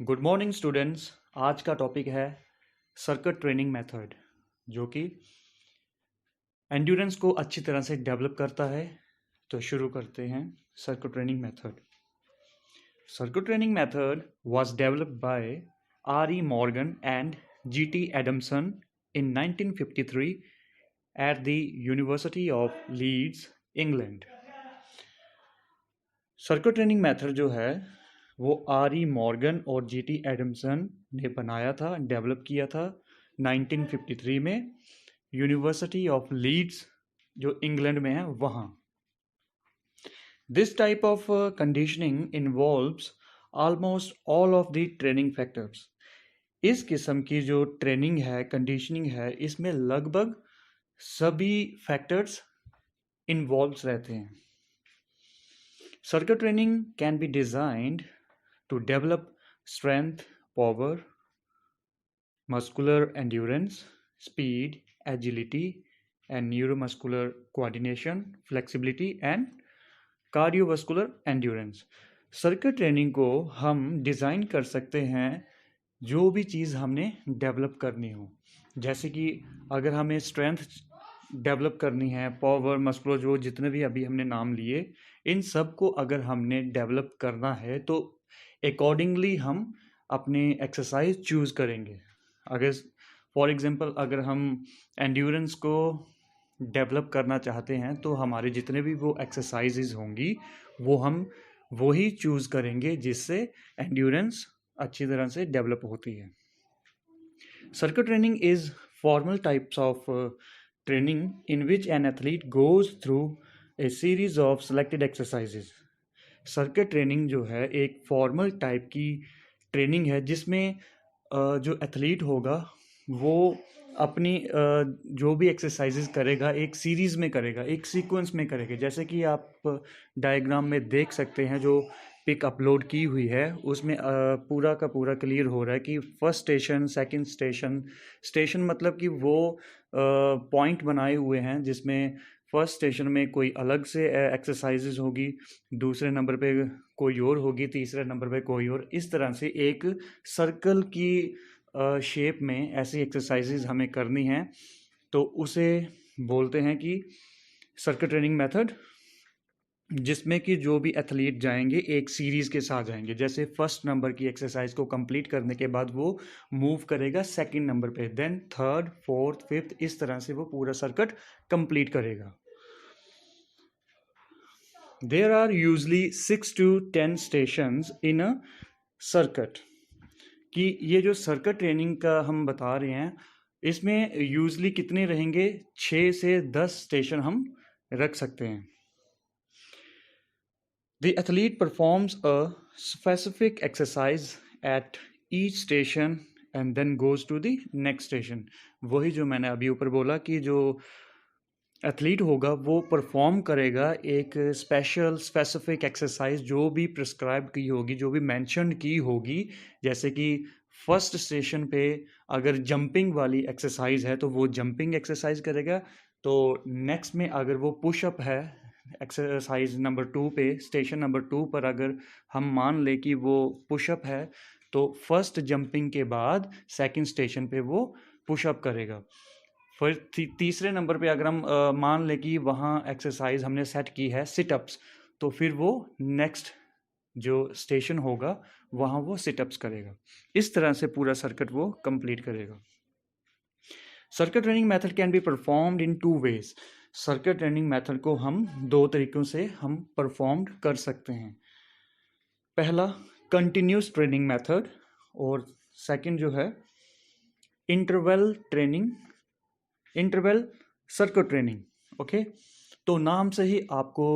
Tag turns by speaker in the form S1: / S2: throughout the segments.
S1: Good morning students. आज का topic है सर्किट ट्रेनिंग मेथड, जो कि एंड्योरेंस को अच्छी तरह से डेवलप करता है। तो शुरू करते हैं। Circuit training method was developed by R.E. Morgan and G.T. Adamson in 1953 at the University of Leeds, England. Circuit training method जो है वो R.E. मॉर्गन और G.T. एडमसन ने बनाया था, डेवलप किया था 1953 में यूनिवर्सिटी ऑफ लीड्स, जो इंग्लैंड में है वहाँ। This type of conditioning involves almost all of the training factors. इस किस्म की जो ट्रेनिंग है, कंडीशनिंग है, इसमें लगभग सभी फैक्टर्स इन्वॉल्व रहते हैं। Circuit training can be designed to develop strength, power, muscular endurance, speed, agility, and neuromuscular coordination, flexibility, and cardiovascular endurance. Circuit training को हम डिज़ाइन कर सकते हैं जो भी चीज़ हमने डेवलप करनी हो। जैसे कि अगर हमें स्ट्रेंथ डेवलप करनी है, पावर, मस्कुलर, जो जितने भी अभी हमने नाम लिए, इन सब को अगर हमने डेवलप करना है तो अकॉर्डिंगली हम अपने एक्सरसाइज चूज़ करेंगे। अगर फॉर एग्जांपल अगर हम एंड्योरेंस को डेवलप करना चाहते हैं तो हमारे जितने भी वो एक्सरसाइजेज होंगी वो हम वही चूज़ करेंगे जिससे एंड्योरेंस अच्छी तरह से डेवलप होती है। Circuit training is formal types of training in which an athlete goes through a series of selected exercises. Circuit training जो है एक फॉर्मल टाइप की ट्रेनिंग है जिसमें जो एथलीट होगा वो अपनी जो भी एक्सरसाइजेज करेगा एक सीरीज में करेगा, एक सीक्वेंस में करेगा। जैसे कि आप डायग्राम में देख सकते हैं, जो पिक अपलोड की हुई है उसमें पूरा का पूरा क्लियर हो रहा है कि फर्स्ट स्टेशन, सेकंड स्टेशन मतलब कि वो पॉइंट बनाए हुए हैं जिसमें फर्स्ट स्टेशन में कोई अलग से एक्सरसाइजेज होगी, दूसरे नंबर पे कोई और होगी, तीसरे नंबर पे कोई और। इस तरह से एक सर्कल की शेप में ऐसी एक्सरसाइजेज हमें करनी है, तो उसे बोलते हैं कि सर्किट ट्रेनिंग मेथड, जिसमें कि जो भी एथलीट जाएंगे एक सीरीज़ के साथ जाएंगे। जैसे फर्स्ट नंबर की एक्सरसाइज को कंप्लीट करने के बाद वो मूव करेगा सेकंड नंबर पे, देन थर्ड, फोर्थ, फिफ्थ, इस तरह से वो पूरा सर्किट कंप्लीट करेगा। There are usually 6 to 10 stations in a circuit. कि ये जो सर्किट ट्रेनिंग का हम बता रहे हैं इसमें यूजली कितने रहेंगे, 6 से 10 स्टेशन हम रख सकते हैं। The athlete performs a specific exercise at each station and then goes to the next station. वही जो मैंने अभी ऊपर बोला कि जो एथलीट होगा वो परफॉर्म करेगा एक स्पेसिफिक एक्सरसाइज जो भी प्रिस्क्राइब की होगी, जो भी मेंशन की होगी। जैसे कि फर्स्ट स्टेशन पे अगर जंपिंग वाली एक्सरसाइज है तो वो जंपिंग एक्सरसाइज करेगा। तो नेक्स्ट में अगर वो पुशअप है, एक्सरसाइज नंबर 2 पे, स्टेशन नंबर 2 पर अगर हम मान ले कि वो पुशअप है तो फर्स्ट जंपिंग के बाद सेकंड स्टेशन पे वो पुशअप करेगा। फिर तीसरे नंबर पे अगर हम मान ले कि वहाँ एक्सरसाइज हमने सेट की है सिटअप्स, तो फिर वो नेक्स्ट जो स्टेशन होगा वहाँ वो सिटअप्स करेगा। इस तरह से पूरा सर्किट वो कंप्लीट करेगा। Circuit training method can be performed in 2 ways. Circuit training method को हम 2 तरीकों से हम परफॉर्म कर सकते हैं। पहला कंटिन्यूस ट्रेनिंग मेथड और सेकंड जो है इंटरवल सर्किट ट्रेनिंग। ओके, तो नाम से ही आपको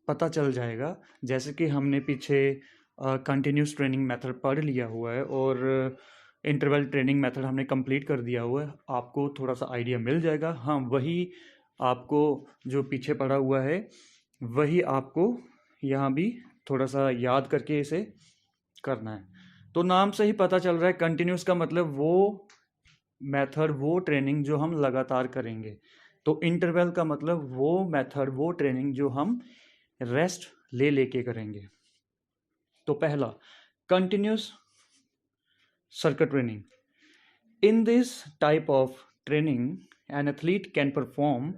S1: पता चल जाएगा, जैसे कि हमने पीछे कंटिन्यूस ट्रेनिंग मेथड पढ़ लिया हुआ है और इंटरवल ट्रेनिंग मेथड हमने कंप्लीट कर दिया हुआ है, आपको थोड़ा सा आइडिया मिल जाएगा। हाँ, वही आपको जो पीछे पढ़ा हुआ है वही आपको यहाँ भी थोड़ा सा याद करके इसे करना है। तो नाम से ही पता चल रहा है, कंटिन्यूस का मतलब वो मेथड, वो ट्रेनिंग जो हम लगातार करेंगे। तो इंटरवल का मतलब वो मेथड, वो ट्रेनिंग जो हम रेस्ट ले लेके करेंगे। तो पहला continuous circuit training. In this type of training, an athlete can perform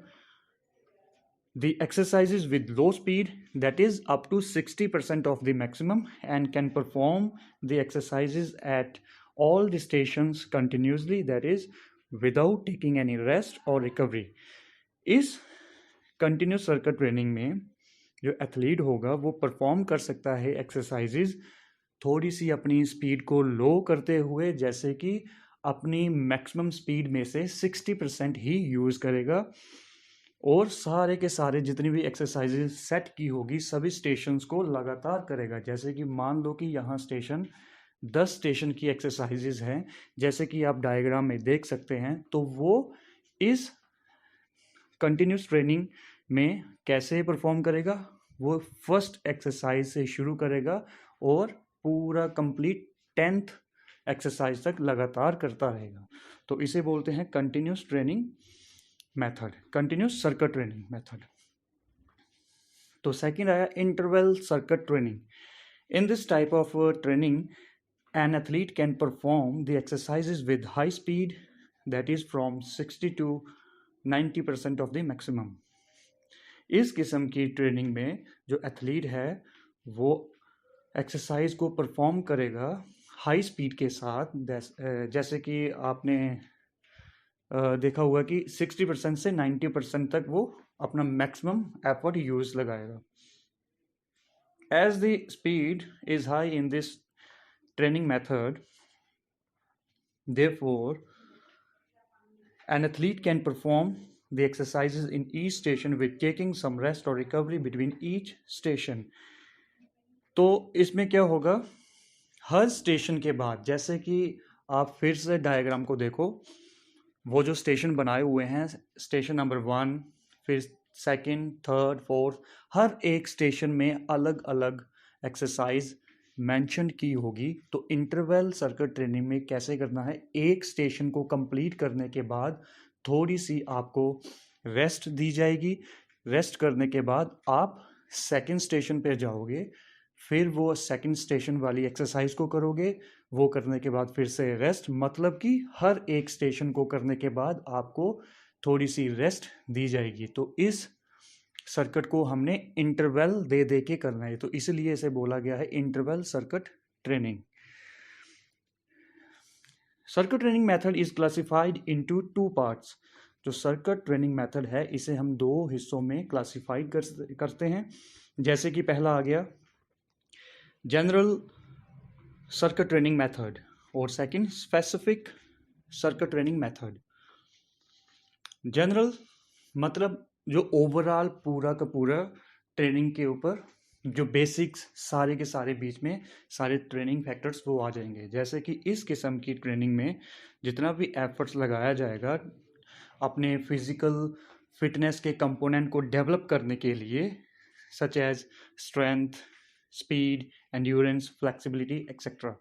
S1: the exercises with low speed, that is up to 60% of the maximum, and can perform the exercises at all the stations continuously, that is without taking any rest or recovery. इस continuous circuit training में जो athlete होगा वो perform कर सकता है exercises थोड़ी सी अपनी स्पीड को लो करते हुए, जैसे कि अपनी मैक्सिमम स्पीड में से 60% ही यूज़ करेगा, और सारे के सारे जितनी भी एक्सरसाइजेज सेट की होगी सभी स्टेशंस को लगातार करेगा। जैसे कि मान लो कि यहाँ 10 स्टेशन की एक्सरसाइजेज हैं, जैसे कि आप डायग्राम में देख सकते हैं। तो वो इस कंटिन्यूस ट्रेनिंग में कैसे परफॉर्म करेगा, वो फर्स्ट एक्सरसाइज से शुरू करेगा और पूरा कंप्लीट 10th एक्सरसाइज तक लगातार करता रहेगा। तो इसे बोलते हैं continuous training method, continuous circuit training method. तो सेकंड आया interval circuit training. In this type of training an athlete can perform the exercises with high speed, that is from 60 to 90% of the maximum. इस किस्म की training में जो athlete है वो exercise को परफॉर्म करेगा हाई स्पीड के साथ, जैसे कि आपने देखा हुआ कि 60% से 90% तक वो अपना मैक्सिमम एफर्ट यूज लगाएगा। As the speed is high in this training method, therefore an athlete can perform the exercises in each station with taking some rest or recovery between each station. तो इसमें क्या होगा, हर station के बाद, जैसे कि आप फिर से डायग्राम को देखो, वो जो स्टेशन बनाए हुए हैं, स्टेशन नंबर 1, फिर सेकंड, थर्ड, फोर्थ, हर एक स्टेशन में अलग अलग एक्सरसाइज मेंशन की होगी। तो इंटरवल सर्किट ट्रेनिंग में कैसे करना है, एक स्टेशन को कंप्लीट करने के बाद थोड़ी सी आपको रेस्ट दी जाएगी, रेस्ट करने के बाद आप सेकंड स्टेशन पे जाओगे, फिर वो सेकंड स्टेशन वाली एक्सरसाइज को करोगे, वो करने के बाद फिर से रेस्ट, मतलब कि हर एक स्टेशन को करने के बाद आपको थोड़ी सी रेस्ट दी जाएगी। तो इस सर्किट को हमने इंटरवल दे दे के करना है, तो इसलिए इसे बोला गया है interval circuit training. Circuit training method is classified into 2 parts. जो सर्किट ट्रेनिंग मेथड है इसे हम 2 हिस्सों में क्लासिफाइड करते हैं। जैसे कि पहला आ गया जनरल सर्किट ट्रेनिंग मेथड, और second specific circuit training method. General मतलब जो ओवरऑल पूरा का पूरा ट्रेनिंग के ऊपर जो बेसिक्स सारे के सारे बीच में सारे ट्रेनिंग फैक्टर्स वो आ जाएंगे। जैसे कि इस किस्म की ट्रेनिंग में जितना भी एफर्ट्स लगाया जाएगा अपने फिजिकल फिटनेस के कंपोनेंट को डेवलप करने के लिए, such as strength, speed, endurance, flexibility etcetera.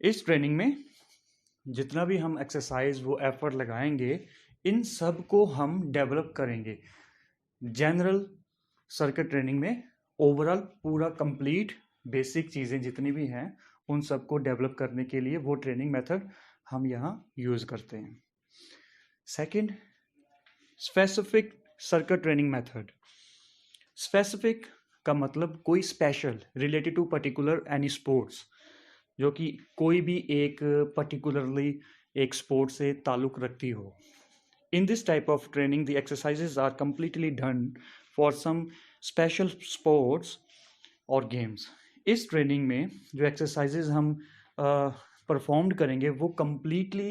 S1: इस ट्रेनिंग में जितना भी हम एक्सरसाइज वो एफर्ट लगाएंगे, इन सब को हम डेवलप करेंगे। जनरल सर्किट ट्रेनिंग में ओवरऑल पूरा कंप्लीट बेसिक चीज़ें जितनी भी हैं उन सबको डेवलप करने के लिए वो ट्रेनिंग मेथड हम यहाँ यूज़ करते हैं। Second, specific circuit training method. Specific का मतलब कोई special, related to particular any sports, जो कि कोई भी एक पर्टिकुलरली एक स्पोर्ट से ताल्लुक़ रखती हो। In this type of training, the exercises are completely done for some special sports or games. इस ट्रेनिंग में जो एक्सरसाइजेज हम परफॉर्म करेंगे वो completely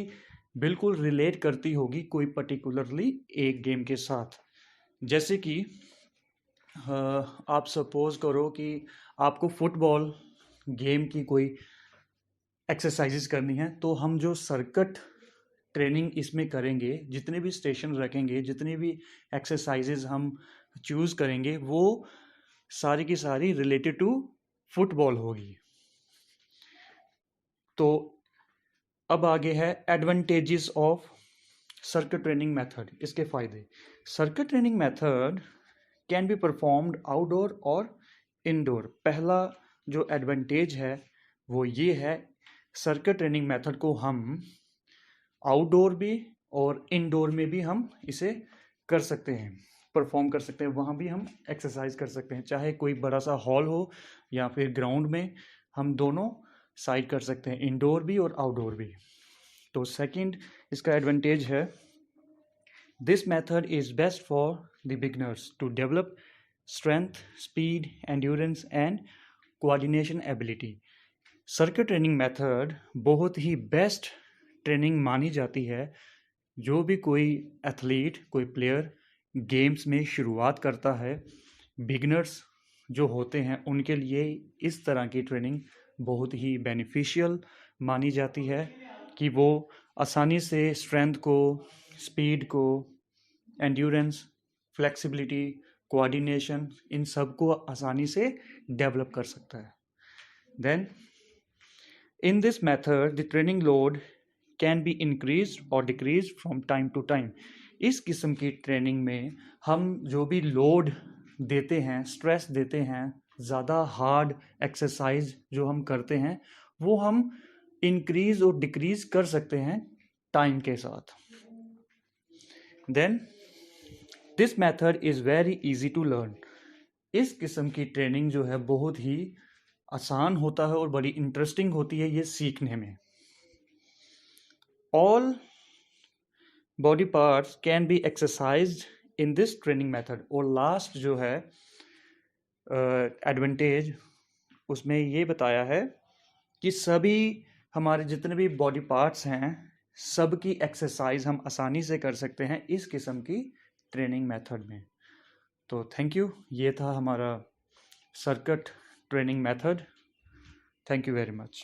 S1: बिल्कुल रिलेट करती होगी कोई पर्टिकुलरली एक गेम के साथ। जैसे कि आप सपोज करो कि आपको फुटबॉल गेम की कोई एक्सरसाइजेज करनी है, तो हम जो सर्किट ट्रेनिंग इसमें करेंगे, जितने भी स्टेशन रखेंगे, जितनी भी एक्सरसाइजेज हम चूज़ करेंगे, वो सारी की सारी रिलेटेड टू फुटबॉल होगी। तो अब आगे है advantages of circuit training method, इसके फ़ायदे। Circuit training method can be performed outdoor और इनडोर। पहला जो एडवांटेज है वो ये है सर्किट ट्रेनिंग मेथड को हम आउटडोर भी और इनडोर में भी हम इसे कर सकते हैं, परफॉर्म कर सकते हैं। वहाँ भी हम एक्सरसाइज कर सकते हैं, चाहे कोई बड़ा सा हॉल हो या फिर ग्राउंड में, हम दोनों साइड कर सकते हैं, इनडोर भी और आउटडोर भी। तो सेकंड इसका एडवांटेज है, this method is best for the beginners to develop strength, speed, endurance and coordination ability. Circuit training method बहुत ही बेस्ट ट्रेनिंग मानी जाती है। जो भी कोई एथलीट, कोई प्लेयर गेम्स में शुरुआत करता है, बिगनर्स जो होते हैं उनके लिए इस तरह की ट्रेनिंग बहुत ही बेनिफिशियल मानी जाती है कि वो आसानी से स्ट्रेंथ को, स्पीड को, एंड्योरेंस, फ्लेक्सिबिलिटी, कोऑर्डिनेशन, इन सब को आसानी से डेवलप कर सकता है। Then in this method the training load can be increased or decreased from time to time। इस किस्म की ट्रेनिंग में हम जो भी लोड देते हैं, स्ट्रेस देते हैं, ज़्यादा हार्ड एक्सरसाइज जो हम करते हैं, वो हम इंक्रीज और डिक्रीज कर सकते हैं टाइम के साथ। Then this method is very easy to learn. इस किस्म की ट्रेनिंग जो है बहुत ही आसान होता है और बड़ी इंटरेस्टिंग होती है ये सीखने में। All body parts can be exercised in this training method. और लास्ट जो है एडवांटेज उसमें ये बताया है कि सभी हमारे जितने भी बॉडी पार्ट्स हैं, सब की एक्सरसाइज हम आसानी से कर सकते हैं इस किस्म की ट्रेनिंग मेथड में। तो थैंक यू, ये था हमारा circuit training method. Thank you very much.